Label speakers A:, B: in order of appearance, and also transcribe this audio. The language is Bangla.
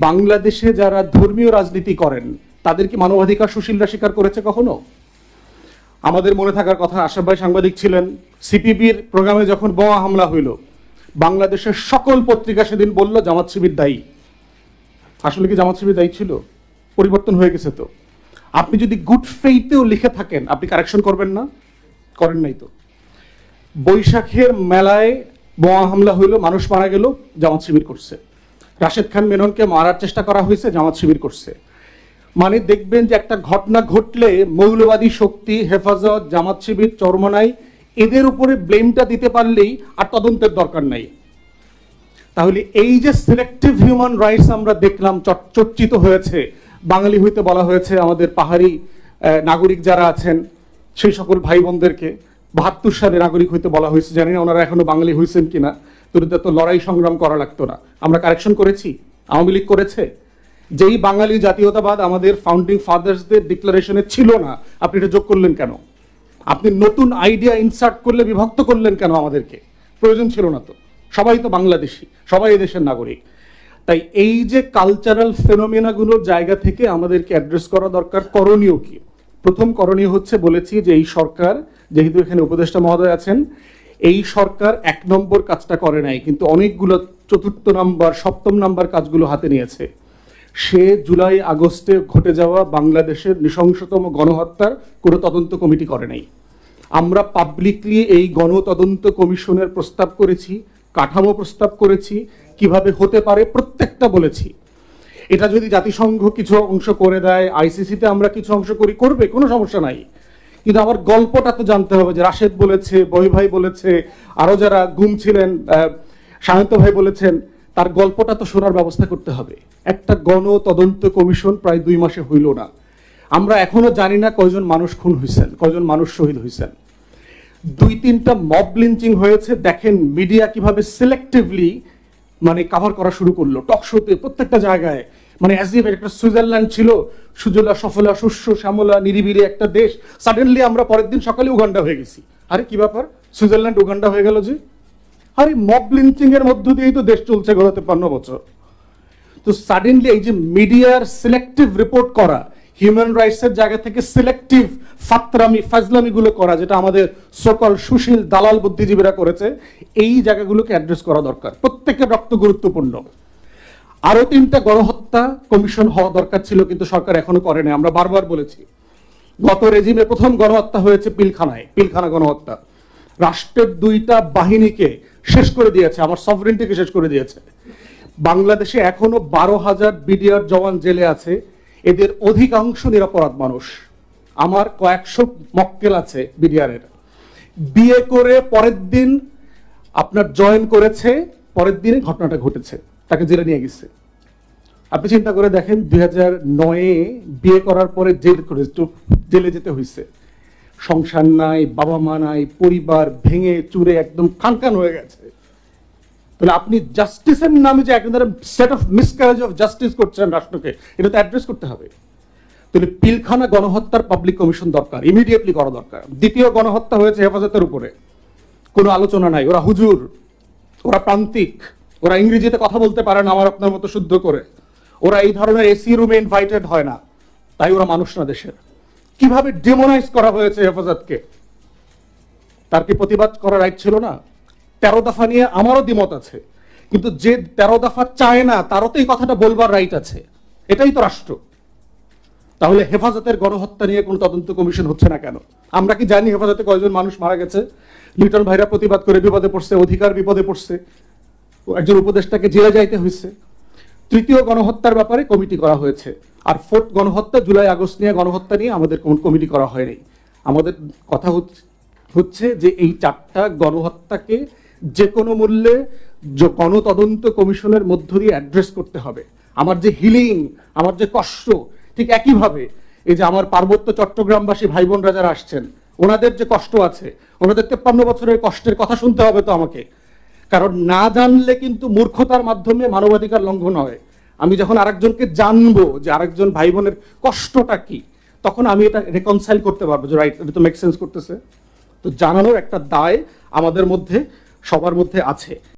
A: বাংলাদেশে যারা ধর্মীয় রাজনীতি করেন তাদের কি মানবাধিকার সুশীলরা স্বীকার করেছে কখনো? আমাদের মনে থাকার কথা, আশরাফ ভাই সাংবাদিক ছিলেন, সিপিবির প্রোগ্রামে যখন বোমা হামলা হইল, বাংলাদেশের সকল পত্রিকা সেদিন বলল জামাত শিবির দায়ী। আসলে কি জামাত শিবির দায়ী ছিল? পরিবর্তন হয়ে গেছে তো। আপনি যদি গুড ফেইথেও লিখে থাকেন, আপনি কারেকশন করবেন না? করেন নাই তো। বৈশাখের মেলায় বোমা হামলা হইল, মানুষ মারা গেল, জামাত শিবির করছে। রাশেদ খান মেননকে মারার চেষ্টা করা হয়েছে, জামাত শিবির করছে। মানে দেখবেন যে একটা ঘটনা ঘটলে মৌলবাদী শক্তি, হেফাজত, জামাত শিবির, চরমনাই এদের উপরে ব্লেমটা দিতে পারলেই আর তদন্তের দরকার নাই। তাহলে এই যে সিলেক্টিভ হিউম্যান রাইটস আমরা দেখলাম চর্চিত হয়েছে, বাঙালি হইতে বলা হয়েছে আমাদের পাহাড়ি নাগরিক যারা আছেন সেই সকল ভাই বোনদেরকে ৭২ সালে নাগরিক হইতে বলা হয়েছে। জানি না ওনারা এখনো বাঙালি হয়েছেন কিনা, তো লড়াই সংগ্রাম করা লাগতো না। আমরা কারেকশন করেছি, আওয়ামী লীগ করেছে। যেই বাঙালি জাতীয়তাবাদ আমাদের ফাউন্ডিং ফাদার্সদের ডিক্লারেশনে ছিল না, আপনি এটা যোগ করলেন কেন? আপনি নতুন আইডিয়া ইনসার্ট করলে বিভক্ত করলেন কেন? আমাদেরকে প্রয়োজন ছিল না তো, সবাই তো বাংলাদেশি, সবাই এদেশের নাগরিক। তাই এই যে কালচারাল ফেনোমেনাগুলোর জায়গা থেকে আমাদেরকে অ্যাড্রেস করা দরকার। করণীয় কি? প্রথম করণীয় হচ্ছে, বলেছি যে এই সরকার, যেহেতু এখানে উপদেষ্টা মহোদয় আছেন, এই সরকার ১ নম্বর কাজটা করে নাই, কিন্তু অনেকগুলো ৪র্থ নাম্বার ৭ম নাম্বার কাজগুলো হাতে নিয়েছে। সে জুলাই আগস্টে ঘটে যাওয়া বাংলাদেশের নৃশংসতম গণহত্যার কোনো তদন্ত কমিটি করে নাই। আমরা পাবলিকলি এই গণতদন্ত কমিশনের প্রস্তাব করেছি, কাঠামো প্রস্তাব করেছি, কিভাবে হতে পারে প্রত্যেকটা বলেছি। এটা যদি জাতিসংঘ কিছু অংশ করে দেয়, আইসিসিতে আমরা কিছু অংশ করি, করবে, কোনো সমস্যা নাই। কিন্তু আমার গল্পটা তো জানতে হবে, যে রাশেদ বলেছে, বহি ভাই বলেছে, আরো যারা গুম ছিলেন, সায়ন্ত ভাই বলেছেন, তার গল্পটা তো শোনার ব্যবস্থা করতে হবে। একটা গণ তদন্ত কমিশন প্রায় ২ মাসে হইল না। আমরা এখনো জানি না কয়জন মানুষ খুন হয়েছেন, কয়জন মানুষ শহীদ হয়েছেন। ২-৩টা মব লিঞ্চিং হয়েছে। দেখেন মিডিয়া কিভাবে সিলেক্টিভলি মানে কাভার করা শুরু করলো, টক শোতে, প্রত্যেকটা জায়গায়। মানে অ্যাজ ইফ একটা সুইজারল্যান্ড ছিল, সুজলা সফলা শস্য শ্যামলা নিরিবিলি একটা দেশ, সাডেনলি আমরা পরের দিন সকালে উগান্ডা হয়ে গেছি। আরে কি ব্যাপার, সুইজারল্যান্ড উগান্ডা হয়ে গেল যে? আরে মব লিঞ্চিং এর মধ্য দিয়েই তো দেশ চলছে গত ৫৩ বছর। তো সাডেনলি এই যে মিডিয়ার সিলেক্টিভ রিপোর্ট করা, হিউম্যান রাইটস এর জায়গা থেকে সিলেক্টিভ ফাজলামি গুলো করা, যেটা আমাদের সকল সুশীল দালাল বুদ্ধিজীবীরা করেছে, এই জায়গাগুলোকে অ্যাড্রেস করা দরকার। প্রত্যেকের রক্ত গুরুত্বপূর্ণ। আরো ৩টা গণহত্যা কমিশন হওয়া দরকার ছিল, কিন্তু সরকার এখনো করে নাই। আমরা বারবার বলেছি, গত রেজিমে প্রথম গণহত্যা হয়েছে পিলখানায়, পিলখানা গণহত্যা। রাষ্ট্রের 2টা বাহিনীকে শেষ করে দিয়েছে, আমার সভরেন্টিকে শেষ করে দিয়েছে। বাংলাদেশে এখনো ১২,০০০ বিডিআর জওয়ান জেলে আছে, এদের অধিকাংশ নিরপরাধ মানুষ। আমার কয়েকশো মক্কেল আছে বিডিআরের, বিয়ে করে পরের দিন আপনার জয়েন করেছে, পরের দিনে ঘটনাটা ঘটেছে, তাকে জেলে নিয়ে গেছে। আপনি চিন্তা করে দেখেন, ২০০৯-এ বিয়ে করার পরে জেলে যেতে হয়েছে। সংসার নাই, বাবা মা নাই, পরিবার ভেঙে চুরে একদম খানখান হয়ে গেছে। তাহলে আপনি জাস্টিসের নামে যে একটা set of miscarriage of justice করছেন রাষ্ট্রকে, এটা তো অ্যাড্রেস করতে হবে। তাহলে পিলখানা গণহত্যার পাবলিক কমিশন দরকার, ইমিডিয়েটলি করা দরকার। দ্বিতীয় গণহত্যা হয়েছে হেফাজতের উপরে, কোনো আলোচনা নাই। ওরা হুজুর, ওরা প্রান্তিক, ওরা ইংরেজিতে কথা বলতে পারে না আমার আপনার মতো শুদ্ধ করে, ওরা এই ধরনের এসি রুমে ইনভাইটেড হয় না, তাই ওরা মানুষ না দেশের। কিভাবে ডেমোনাইজ করা হয়েছে হেফাজতকে, তার কি প্রতিবাদ করার রাইট ছিল না? ১৩ দফা নিয়ে আমারও দ্বিমত আছে, কিন্তু যে ১৩ দফা চায় না তারও তো এই কথাটা বলবার রাইট আছে। এটাই তো রাষ্ট্র। তাহলে হেফাজতের গণহত্যা নিয়ে কোনো তদন্ত কমিশন হচ্ছে না কেন? আমরা কি জানি হেফাজতে কয়জন মানুষ মারা গেছে? লিটন ভাইরা প্রতিবাদ করে বিপদে পড়ছে, অধিকার বিপদে পড়ছে, একজন উপদেষ্টাকে জেলে যাইতে হয়েছে। তৃতীয় গণহত্যার ব্যাপারে কমিটি করা হয়েছে, আর 4th গণহত্যা, জুলাই আগস্ট নিয়ে গণহত্যা নিয়ে আমাদের কোন কমিটি করা হয়নি। আমাদের কথা হচ্ছে যে এই 4টা গণহত্যাকে যে কোনো মূল্যে গণতদন্ত কমিশনের মধ্য দিয়ে অ্যাড্রেস করতে হবে। আমার যে হিলিং, আমার যে কষ্ট, ঠিক একইভাবে এই যে আমার পার্বত্য চট্টগ্রামবাসী ভাই বোনরা যারা আসছেন, ওনাদের যে কষ্ট আছে, ওনাদের ৫৩ বছরের কষ্টের কথা শুনতে হবে তো আমাকে। কারণ না জানলে কিন্তু মূর্খতার মাধ্যমে মানবাধিকার লঙ্ঘন হয়। আমি যখন আরেকজনকে জানবো যে আরেকজন ভাই বোনের কষ্টটা কি, তখন আমি এটা রেকনসাইল করতে পারবো যে রাইট, এটা তো মেক সেন্স করতেছে। তো জানানোর একটা দায় আমাদের মধ্যে, সবার মধ্যে আছে।